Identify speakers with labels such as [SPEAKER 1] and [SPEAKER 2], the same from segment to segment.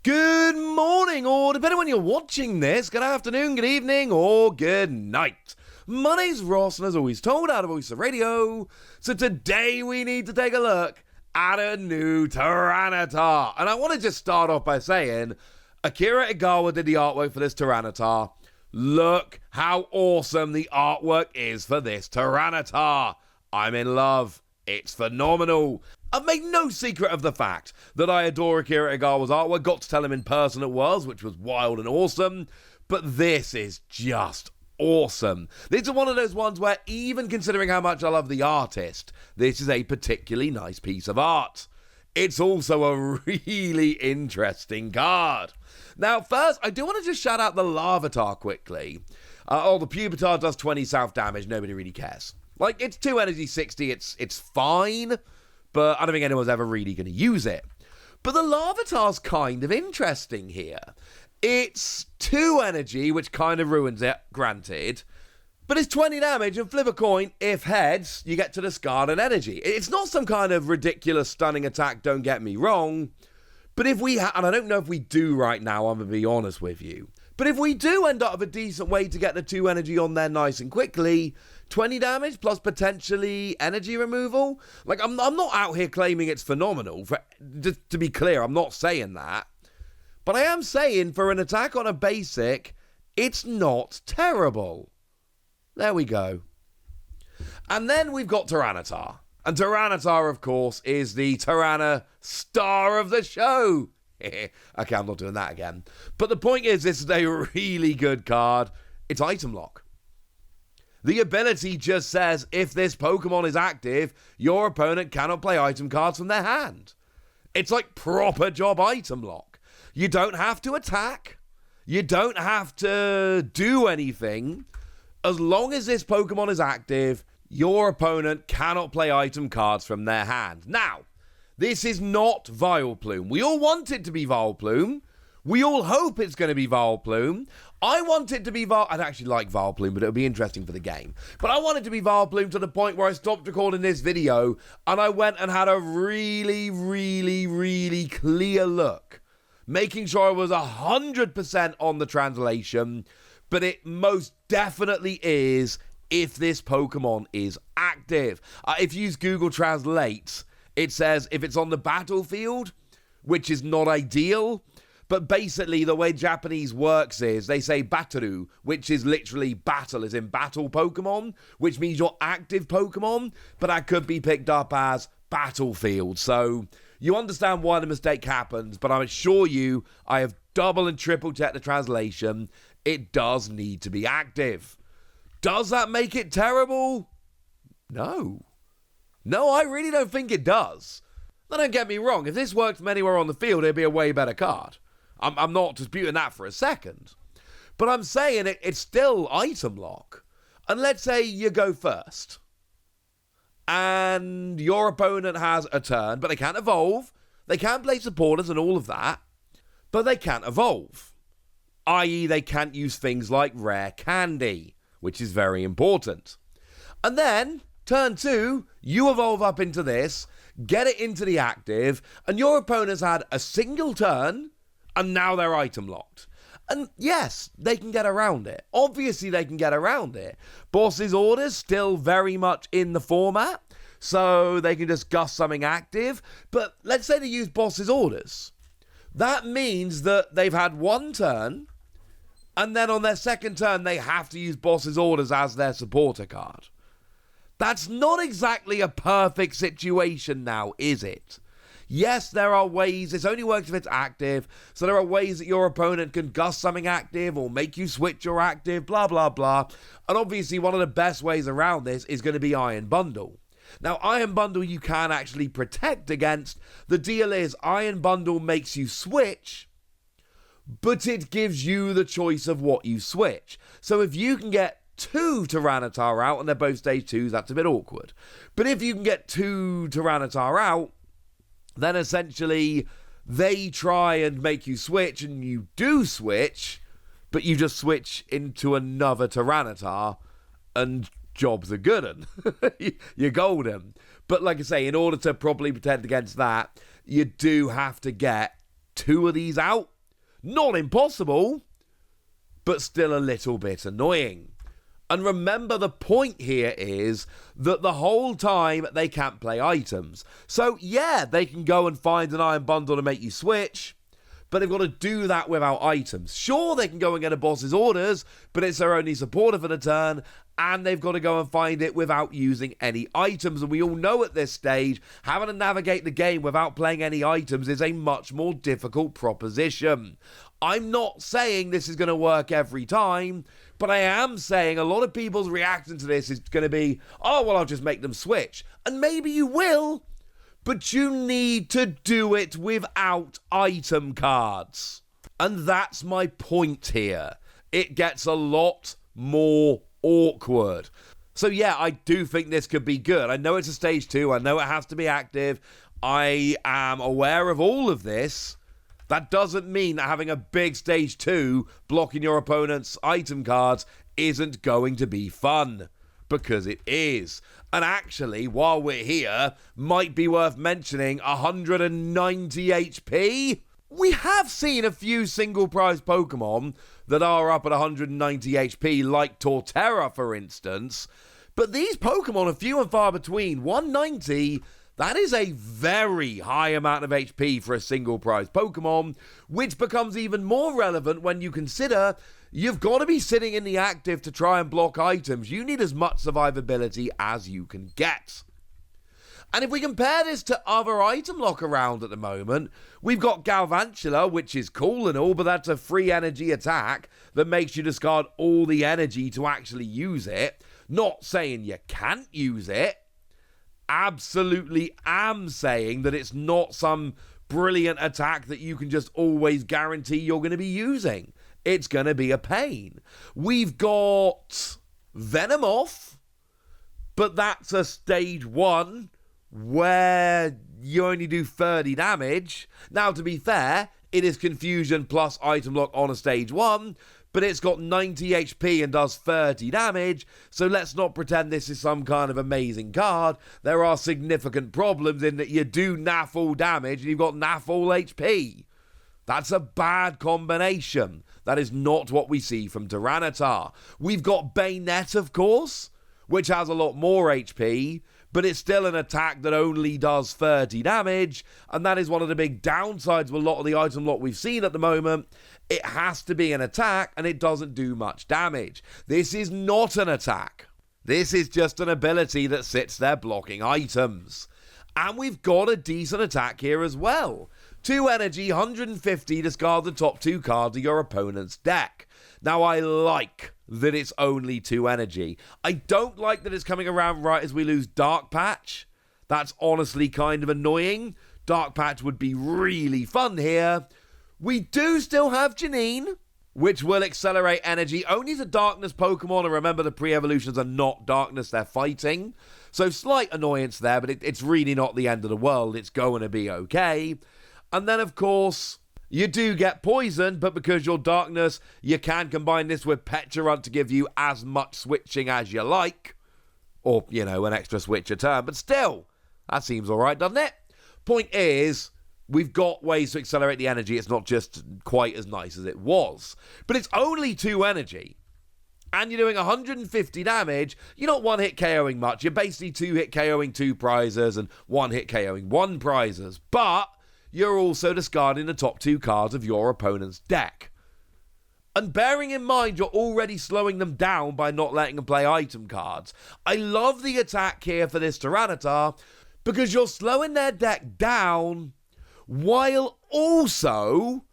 [SPEAKER 1] Good morning, or depending on when you're watching this, good afternoon, good evening, or good night. My name's Ross, and as always told out of Voice of Radio, so today we need to take a look at a new Tyranitar. And I want to just start off by saying, Akira Igawa did the artwork for this Tyranitar. Look how awesome the artwork is for this Tyranitar. I'm in love. It's phenomenal. I've made no secret of the fact that I adore Akira Igawa's artwork. Got to tell him in person at Worlds, which was wild and awesome. But this is just awesome. This is one of those ones where, even considering how much I love the artist, this is a particularly nice piece of art. It's also a really interesting card. Now, first, I do want to just shout out the Larvitar quickly. The Pupitar does 20 south damage. Nobody really cares. Like, it's 2 energy 60. It's fine. But I don't think anyone's ever really going to use it. But the Larvitar's kind of interesting here. It's 2 energy, which kind of ruins it, granted. But it's 20 damage, and flip a coin. If heads, you get to discard an energy. It's not some kind of ridiculous stunning attack, don't get me wrong. But if we and I don't know if we do right now, I'm going to be honest with you. But if we do end up with a decent way to get the 2 energy on there nice and quickly, 20 damage plus potentially energy removal. Like, I'm not out here claiming it's phenomenal. Just to be clear, I'm not saying that. But I am saying for an attack on a basic, it's not terrible. There we go. And then we've got Tyranitar. And Tyranitar, of course, is the Tyrana star of the show. Okay, I'm not doing that again. But the point is, this is a really good card. It's item lock. The ability just says, if this Pokemon is active, your opponent cannot play item cards from their hand. It's like proper job item lock. You don't have to attack. You don't have to do anything. As long as this Pokemon is active, your opponent cannot play item cards from their hand. Now, this is not Vileplume. We all want it to be Vileplume. We all hope it's going to be Vileplume. I want it to be I'd actually like Vileplume, but it would be interesting for the game. But I want it to be Vileplume to the point where I stopped recording this video and I went and had a really, really, really clear look, making sure I was 100% on the translation, but it most definitely is if this Pokemon is active. If you use Google Translate, it says if it's on the battlefield, which is not ideal. But basically, the way Japanese works is they say Bataru, which is literally battle, as in battle Pokemon, which means your active Pokemon, but that could be picked up as battlefield. So you understand why the mistake happens, but I assure you, I have double and triple checked the translation. It does need to be active. Does that make it terrible? No. No, I really don't think it does. Now, don't get me wrong. If this worked from anywhere on the field, it'd be a way better card. I'm not disputing that for a second. But I'm saying it's still item lock. And let's say you go first. And your opponent has a turn, but they can't evolve. They can't play supporters and all of that. But they can't evolve. I.e., they can't use things like rare candy, which is very important. And then, turn 2, you evolve up into this, get it into the active, and your opponent's had a single turn, and now they're item locked. And yes, they can get around it. Obviously, they can get around it. Boss's orders still very much in the format, so they can just gust something active. But let's say they use Boss's orders. That means that they've had one turn, and then on their second turn, they have to use Boss's orders as their supporter card. That's not exactly a perfect situation now, is it? Yes, there are ways. This only works if it's active. So there are ways that your opponent can gust something active or make you switch your active, blah, blah, blah. And obviously, one of the best ways around this is going to be Iron Bundle. Now, Iron Bundle you can actually protect against. The deal is Iron Bundle makes you switch, but it gives you the choice of what you switch. So if you can get 2 Tyranitar out, and they're both stage 2s, that's a bit awkward. But if you can get 2 Tyranitar out, then essentially they try and make you switch, and you do switch, but you just switch into another Tyranitar, and jobs are good, and you're golden. But like I say, in order to properly protect against that, you do have to get 2 of these out. Not impossible, but still a little bit annoying. And remember, the point here is that the whole time they can't play items. So yeah, they can go and find an iron bundle to make you switch, but they've got to do that without items. Sure, they can go and get a boss's orders, but it's their only supporter for the turn, and they've got to go and find it without using any items. And we all know at this stage, having to navigate the game without playing any items is a much more difficult proposition. I'm not saying this is going to work every time, but I am saying a lot of people's reaction to this is going to be, oh, well, I'll just make them switch. And maybe you will, but you need to do it without item cards. And that's my point here. It gets a lot more awkward. So yeah, I do think this could be good. I know it's a stage 2. I know it has to be active. I am aware of all of this. That doesn't mean that having a big stage 2 blocking your opponent's item cards isn't going to be fun. Because it is. And actually, while we're here, might be worth mentioning 190 HP. We have seen a few single prize Pokemon that are up at 190 HP, like Torterra, for instance. But these Pokemon are few and far between. 190, that is a very high amount of HP for a single prize Pokemon, which becomes even more relevant when you consider you've got to be sitting in the active to try and block items. You need as much survivability as you can get. And if we compare this to other item lock around at the moment, we've got Galvantula, which is cool and all, but that's a free energy attack that makes you discard all the energy to actually use it. Not saying you can't use it. Absolutely am saying that it's not some brilliant attack that you can just always guarantee you're going to be using. It's going to be a pain. We've got Venomoth, but that's a stage 1 where you only do 30 damage. Now, to be fair, it is Confusion plus item lock on a stage 1, but it's got 90 HP and does 30 damage, so let's not pretend this is some kind of amazing card. There are significant problems in that you do naff all damage and you've got naff all HP. That's a bad combination. That is not what we see from Tyranitar. We've got Bayonet, of course, which has a lot more HP, but it's still an attack that only does 30 damage, and that is one of the big downsides with a lot of the item lock we've seen at the moment. It has to be an attack, and it doesn't do much damage. This is not an attack. This is just an ability that sits there blocking items. And we've got a decent attack here as well. 2 energy, 150, discard the top 2 cards of your opponent's deck. Now, I like that it's only 2 energy. I don't like that it's coming around right as we lose Dark Patch. That's honestly kind of annoying. Dark Patch would be really fun here. We do still have Janine, which will accelerate energy only to Darkness Pokemon. And remember, the pre-evolutions are not Darkness, they're fighting. So slight annoyance there, but it's really not the end of the world. It's going to be okay. And then, of course, you do get Poison, but because you're Darkness, you can combine this with Petulant to give you as much switching as you like. Or, you know, an extra switch a turn. But still, that seems all right, doesn't it? Point is, we've got ways to accelerate the energy. It's not just quite as nice as it was. But it's only 2 energy. And you're doing 150 damage. You're not one-hit KOing much. You're basically 2-hit KOing 2 prizes and 1-hit KOing 1 prizes. But you're also discarding the top 2 cards of your opponent's deck. And bearing in mind you're already slowing them down by not letting them play item cards, I love the attack here for this Tyranitar because you're slowing their deck down while also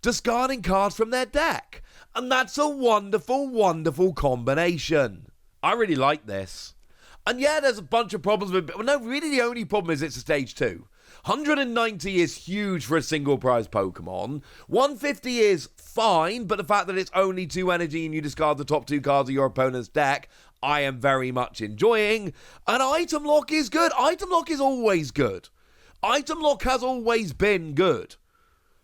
[SPEAKER 1] discarding cards from their deck. And that's a wonderful, wonderful combination. I really like this. And yeah, there's a bunch of problems with it. Well, no, really the only problem is it's a stage 2. 190 is huge for a single prize Pokemon. 150 is fine, but the fact that it's only 2 energy and you discard the top 2 cards of your opponent's deck, I am very much enjoying. And Item Lock is good. Item Lock is always good. Item Lock has always been good.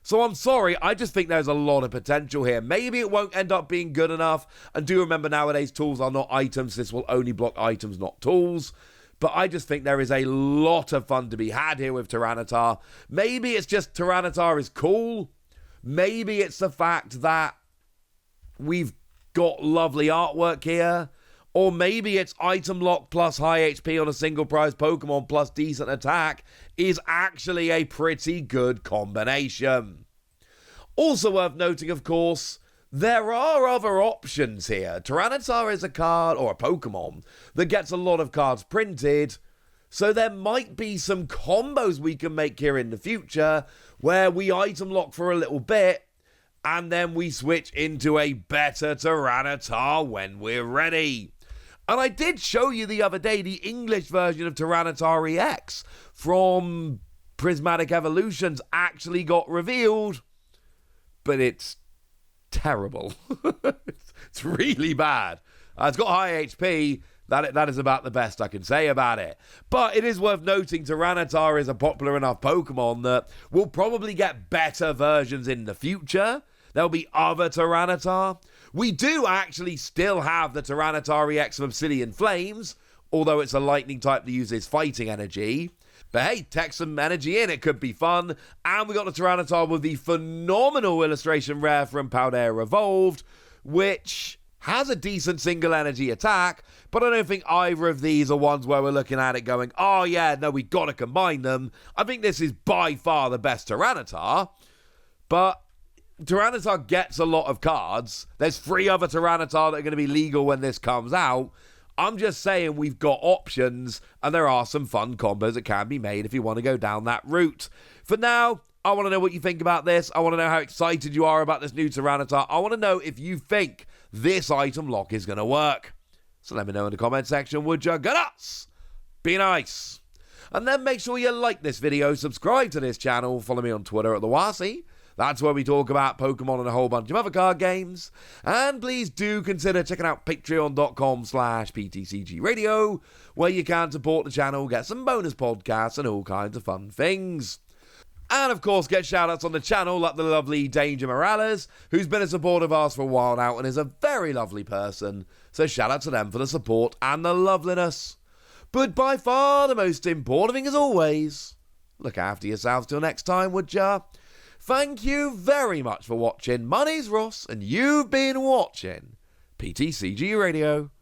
[SPEAKER 1] So I'm sorry, I just think there's a lot of potential here. Maybe it won't end up being good enough. And do remember nowadays, tools are not items. This will only block items, not tools. But I just think there is a lot of fun to be had here with Tyranitar. Maybe it's just Tyranitar is cool. Maybe it's the fact that we've got lovely artwork here. Or maybe it's item lock plus high HP on a single prize Pokemon plus decent attack is actually a pretty good combination. Also worth noting, of course, there are other options here. Tyranitar is a card, or a Pokemon, that gets a lot of cards printed, so there might be some combos we can make here in the future where we item lock for a little bit, and then we switch into a better Tyranitar when we're ready. And I did show you the other day the English version of Tyranitar EX from Prismatic Evolutions actually got revealed, but it's terrible. It's really bad. It's got high HP. That is about the best I can say about it. But it is worth noting Tyranitar is a popular enough Pokemon that will probably get better versions in the future. There'll be other Tyranitar. We do actually still have the Tyranitar EX of Obsidian Flames, although it's a lightning type that uses fighting energy. But hey, take some energy in, it could be fun. And we got the Tyranitar with the phenomenal illustration rare from Paldea Evolved, which has a decent single energy attack, but I don't think either of these are ones where we're looking at it going, oh yeah, no, we got to combine them. I think this is by far the best Tyranitar, but Tyranitar gets a lot of cards. There's 3 other Tyranitar that are going to be legal when this comes out. I'm just saying we've got options, and there are some fun combos that can be made if you want to go down that route. For now, I want to know what you think about this. I want to know how excited you are about this new Tyranitar. I want to know if you think this item lock is going to work. So let me know in the comment section, would you? Go nuts! Be nice! And then make sure you like this video, subscribe to this channel, follow me on Twitter at the Wasi. That's where we talk about Pokemon and a whole bunch of other card games. And please do consider checking out patreon.com/PTCG where you can support the channel, get some bonus podcasts and all kinds of fun things. And of course, get shout-outs on the channel like the lovely Danger Morales, who's been a supporter of ours for a while now and is a very lovely person. So shout out to them for the support and the loveliness. But by far the most important thing as always, look after yourselves till next time, would ya? Thank you very much for watching. My name's Ross, and you've been watching PTCG Radio.